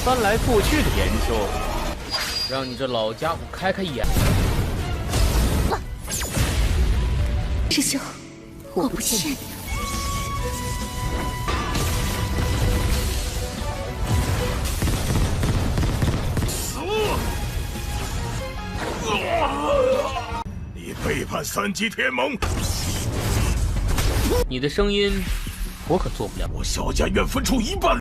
翻来覆去的研究，让你这老家伙开开眼。师兄，我不欠你的。你背叛三级天盟，你的声音，我可做不了。我萧家愿分出一半。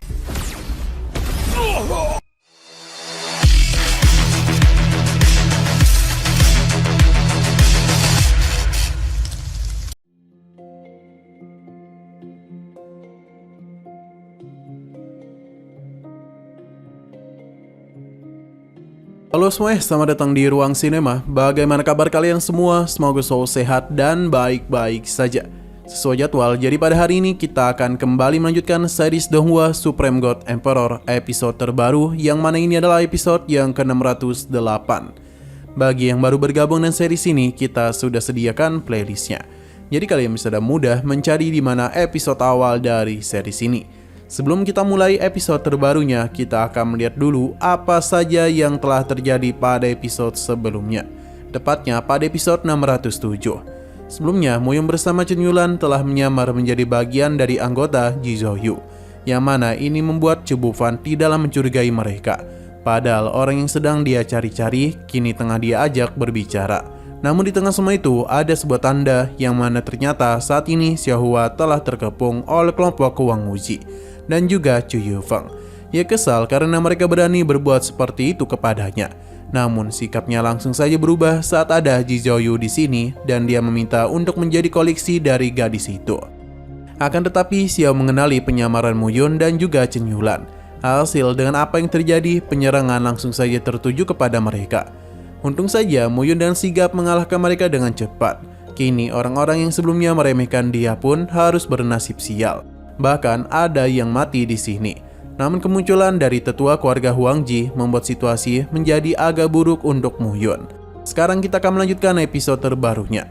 Halo semuanya, selamat datang di Ruang Sinema. Bagaimana kabar kalian semua? Semoga selalu sehat dan baik-baik saja. Sesuai jadwal, jadi pada hari ini kita akan kembali melanjutkan series Donghua Supreme God Emperor episode terbaru, yang mana ini adalah episode yang ke-608. Bagi yang baru bergabung dengan series ini, kita sudah sediakan playlistnya. Jadi kalian bisa mudah mencari di mana episode awal dari series ini. Sebelum kita mulai episode terbarunya, kita akan melihat dulu apa saja yang telah terjadi pada episode sebelumnya. Tepatnya pada episode 607. Sebelumnya, Muyun bersama Chen Yulan telah menyamar menjadi bagian dari anggota Jizouyu, yang mana ini membuat Cebu Fan tidaklah mencurigai mereka. Padahal orang yang sedang dia cari-cari kini tengah dia ajak berbicara. Namun di tengah semua itu ada sebuah tanda yang mana ternyata saat ini Xiahua telah terkepung oleh kelompok Wang Wuji dan juga Chu Yufeng. Ia kesal karena mereka berani berbuat seperti itu kepadanya. Namun sikapnya langsung saja berubah saat ada Jizouyu di sini dan dia meminta untuk menjadi koleksi dari gadis itu. Akan tetapi Xiao mengenali penyamaran Muyun dan juga Chen Yulan. Hasil dengan apa yang terjadi, penyerangan langsung saja tertuju kepada mereka. Untung saja Muyun dan sigap mengalahkan mereka dengan cepat. Kini orang-orang yang sebelumnya meremehkan dia pun harus bernasib sial. Bahkan ada yang mati di sini. Namun kemunculan dari tetua keluarga Huangji membuat situasi menjadi agak buruk untuk Muyun. Sekarang kita akan melanjutkan episode terbarunya.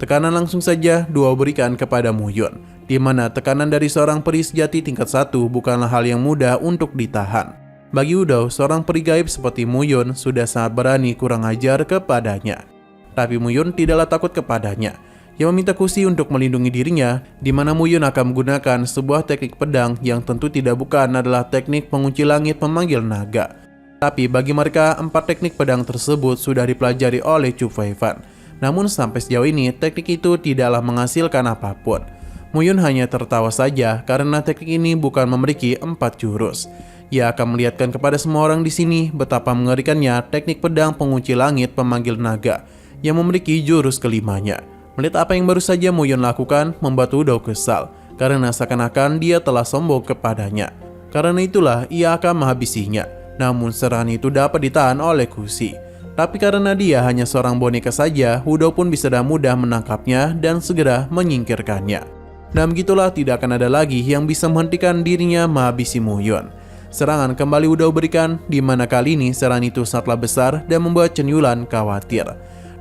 Tekanan langsung saja Duo berikan kepada Muyun, di mana tekanan dari seorang peri sejati tingkat 1 bukanlah hal yang mudah untuk ditahan. Bagi Udo, seorang peri gaib seperti Muyun sudah sangat berani kurang ajar kepadanya. Tapi Muyun tidaklah takut kepadanya. Ia meminta Kusi untuk melindungi dirinya, di mana Muyun akan menggunakan sebuah teknik pedang yang tentu tidak bukan adalah teknik pengunci langit memanggil naga. Tapi bagi mereka, 4 teknik pedang tersebut sudah dipelajari oleh Chu Feifan. Namun sampai sejauh ini, teknik itu tidaklah menghasilkan apapun. Muyun hanya tertawa saja karena teknik ini bukan memiliki 4 jurus. Ia akan melihatkan kepada semua orang di sini betapa mengerikannya teknik pedang pengunci langit pemanggil naga yang memiliki jurus kelimanya. Melihat apa yang baru saja Muyun lakukan membuat Udo kesal karena seakan-akan dia telah sombong kepadanya. Karena itulah ia akan menghabisinya. Namun serangan itu dapat ditahan oleh Kusi. Tapi karena dia hanya seorang boneka saja, Udo pun bisa dengan mudah menangkapnya dan segera menyingkirkannya. Dan begitulah tidak akan ada lagi yang bisa menghentikan dirinya menghabisi Muyun. Serangan kembali Udo berikan, di mana kali ini serangan itu sangatlah besar dan membuat Chen Yulan khawatir.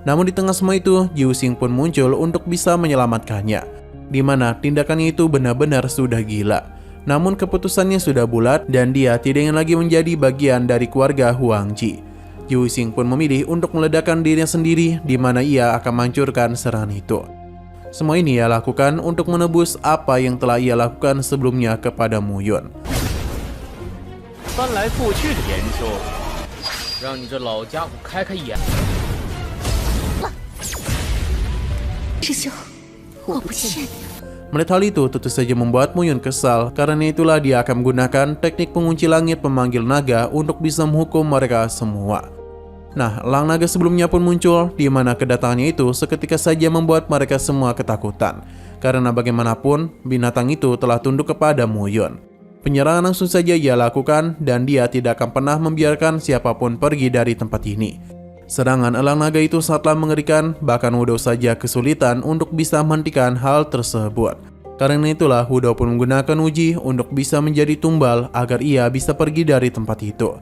Namun di tengah semua itu, Jiu Xing pun muncul untuk bisa menyelamatkannya, di mana tindakannya itu benar-benar sudah gila. Namun keputusannya sudah bulat dan dia tidak ingin lagi menjadi bagian dari keluarga Huangji. Jiu Xing pun memilih untuk meledakkan dirinya sendiri, di mana ia akan menghancurkan serangan itu. Semua ini ia lakukan untuk menebus apa yang telah ia lakukan sebelumnya kepada Muyun. 翻来覆去的研究，让你这老家伙开开眼。师兄，我不欠你的。 Melihat hal itu tentu saja membuat Muyun kesal, karena itulah dia akan menggunakan teknik pengunci langit pemanggil naga untuk bisa menghukum mereka semua. Nah, elang naga sebelumnya pun muncul, di mana kedatangannya itu seketika saja membuat mereka semua ketakutan. Karena bagaimanapun, binatang itu telah tunduk kepada Muyun. Penyerangan langsung saja ia lakukan, dan dia tidak akan pernah membiarkan siapapun pergi dari tempat ini. Serangan elang naga itu sangatlah mengerikan, bahkan Udo saja kesulitan untuk bisa menghentikan hal tersebut. Karena itulah Udo pun menggunakan uji untuk bisa menjadi tumbal agar ia bisa pergi dari tempat itu.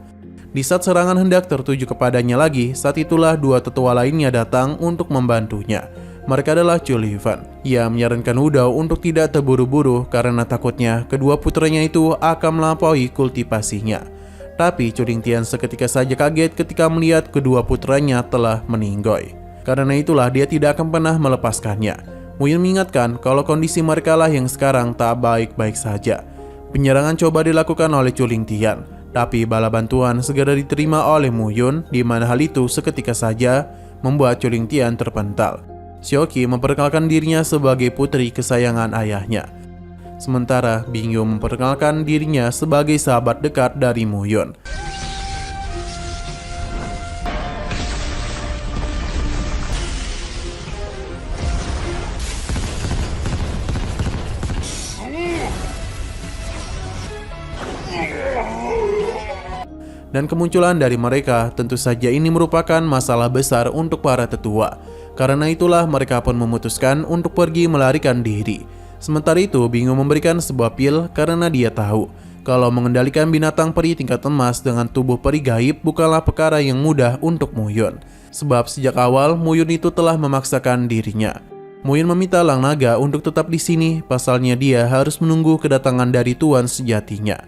Di saat serangan hendak tertuju kepadanya lagi, saat itulah dua tetua lainnya datang untuk membantunya. Mereka adalah Chu Lifan. Ia menyarankan Wu Dao untuk tidak terburu-buru karena takutnya kedua putranya itu akan melampaui kultivasinya. Tapi Chu Lingtian seketika saja kaget ketika melihat kedua putranya telah meninggoy. Karena itulah dia tidak akan pernah melepaskannya. Mu Yun mengingatkan kalau kondisi mereka lah yang sekarang tak baik-baik saja. Penyerangan coba dilakukan oleh Chu Lingtian, tapi bala bantuan segera diterima oleh Mu Yun, di mana hal itu seketika saja membuat Chu Lingtian terpental. Xiaoqi memperkenalkan dirinya sebagai putri kesayangan ayahnya. Sementara Bing Yu memperkenalkan dirinya sebagai sahabat dekat dari Mu Yun. Dan kemunculan dari mereka tentu saja ini merupakan masalah besar untuk para tetua. Karena itulah mereka pun memutuskan untuk pergi melarikan diri. Sementara itu Bing Yu memberikan sebuah pil karena dia tahu kalau mengendalikan binatang peri tingkat emas dengan tubuh peri gaib bukanlah perkara yang mudah untuk Mu Yun. Sebab sejak awal Mu Yun itu telah memaksakan dirinya. Mu Yun meminta Lang Naga untuk tetap di sini, pasalnya dia harus menunggu kedatangan dari tuan sejatinya.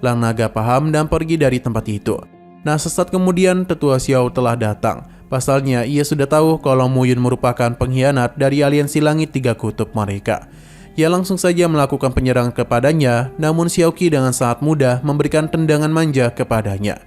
Lang Naga paham dan pergi dari tempat itu. Nah, sesaat kemudian tetua Xiao telah datang. Pasalnya ia sudah tahu kalau Mu Yun merupakan pengkhianat dari aliansi langit tiga kutub mereka. Ia langsung saja melakukan penyerangan kepadanya, namun Xiaoqi dengan sangat mudah memberikan tendangan manja kepadanya.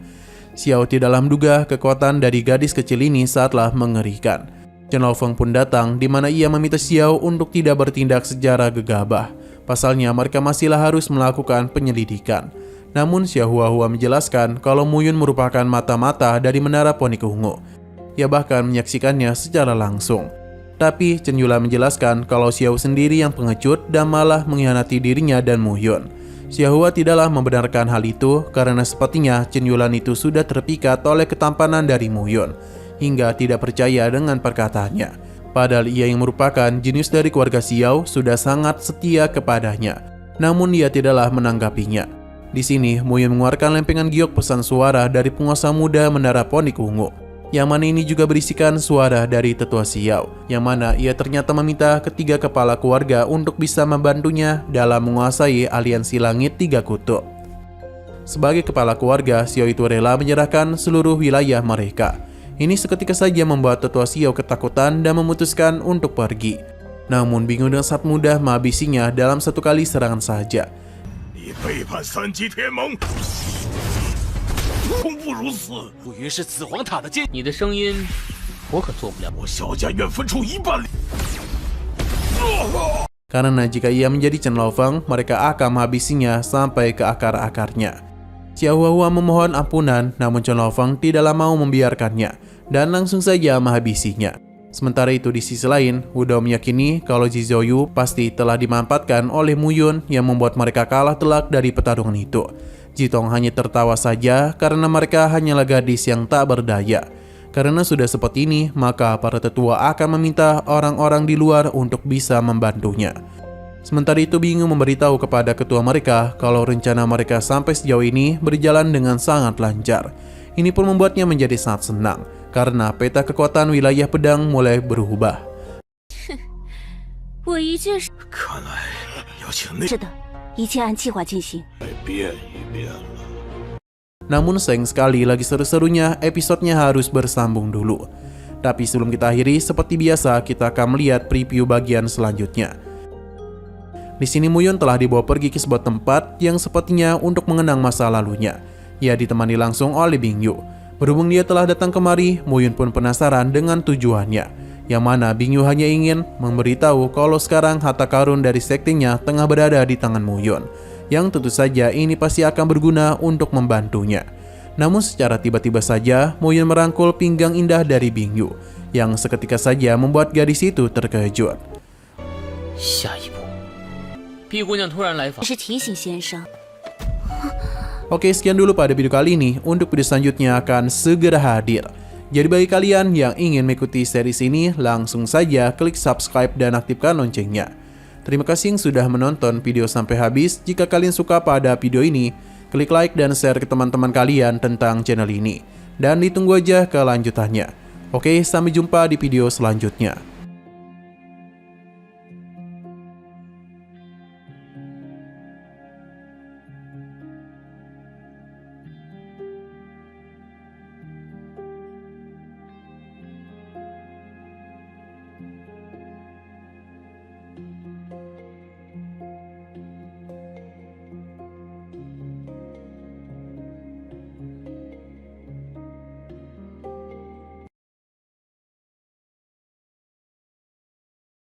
Xiao tidaklah menduga kekuatan dari gadis kecil ini saatlah mengerikan. Chen Laofeng pun datang, di mana ia meminta Xiao untuk tidak bertindak secara gegabah. Pasalnya mereka masihlah harus melakukan penyelidikan. Namun Xiao Huahua menjelaskan kalau Mu Yun merupakan mata-mata dari menara Ponik Ungu. Ia bahkan menyaksikannya secara langsung. Tapi Chen Yula menjelaskan kalau Xiao sendiri yang pengecut dan malah mengkhianati dirinya dan Mu Yun. Xiao Hua tidaklah membenarkan hal itu karena sepertinya Chen Yulan itu sudah terpikat oleh ketampanan dari Mu Yun hingga tidak percaya dengan perkataannya. Padahal ia yang merupakan jenius dari keluarga Xiao sudah sangat setia kepadanya. Namun ia tidaklah menanggapinya. Di sini Mu Yun mengeluarkan lempengan giok pesan suara dari penguasa muda menara Ponik Ungu, yang mana ini juga berisikan suara dari tetua Xiao, yang mana ia ternyata meminta ketiga kepala keluarga untuk bisa membantunya dalam menguasai aliansi langit tiga kutub. Sebagai kepala keluarga, Xiao itu rela menyerahkan seluruh wilayah mereka. Ini seketika saja membuat tetua Xiao ketakutan dan memutuskan untuk pergi. Namun Bing Yu dengan sangat mudah menghabisinya dalam satu kali serangan saja. 你背叛三级天盟，痛不如死。不云是紫皇塔的剑，你的声音，我可做不了。我萧家愿分出一半力。 Karena jika ia menjadi Chen Laofeng, mereka akan menghabisinya sampai ke akar-akarnya. Xiao Huahua memohon ampunan, namun Chen Laofeng tidaklah mau membiarkannya dan langsung saja menghabisinya. Sementara itu di sisi lain, Wu Dao meyakini kalau Ji Zhouyu pasti telah dimanfaatkan oleh Mu Yun yang membuat mereka kalah telak dari pertarungan itu. Ji Tong hanya tertawa saja karena mereka hanyalah gadis yang tak berdaya. Karena sudah seperti ini, maka para tetua akan meminta orang-orang di luar untuk bisa membantunya. Sementara itu Bing Yu memberitahu kepada ketua mereka kalau rencana mereka sampai sejauh ini berjalan dengan sangat lancar. Ini pun membuatnya menjadi sangat senang karena peta kekuatan wilayah pedang mulai berubah. 我一介是看来要请那的，一切按计划进行。变一变了。 Namun sayang sekali lagi seru-serunya episodenya harus bersambung dulu. Tapi sebelum kita akhiri, seperti biasa kita akan melihat preview bagian selanjutnya. Di sini Mu Yun telah dibawa pergi ke sebuah tempat yang sepertinya untuk mengenang masa lalunya. Ia ditemani langsung oleh Bing Yu. Berhubung dia telah datang kemari, Mu Yun pun penasaran dengan tujuannya. Yang mana Bing Yu hanya ingin memberitahu kalau sekarang harta karun dari sektinya tengah berada di tangan Mu Yun. Yang tentu saja ini pasti akan berguna untuk membantunya. Namun secara tiba-tiba saja Mu Yun merangkul pinggang indah dari Bing Yu, yang seketika saja membuat gadis itu terkejut. 下一步，碧姑娘突然来访，是提醒先生。 Oke, sekian dulu pada video kali ini. Untuk video selanjutnya akan segera hadir. Jadi bagi kalian yang ingin mengikuti series ini, langsung saja klik subscribe dan aktifkan loncengnya. Terima kasih yang sudah menonton video sampai habis. Jika kalian suka pada video ini, klik like dan share ke teman-teman kalian tentang channel ini. Dan ditunggu aja kelanjutannya. Oke, sampai jumpa di video selanjutnya.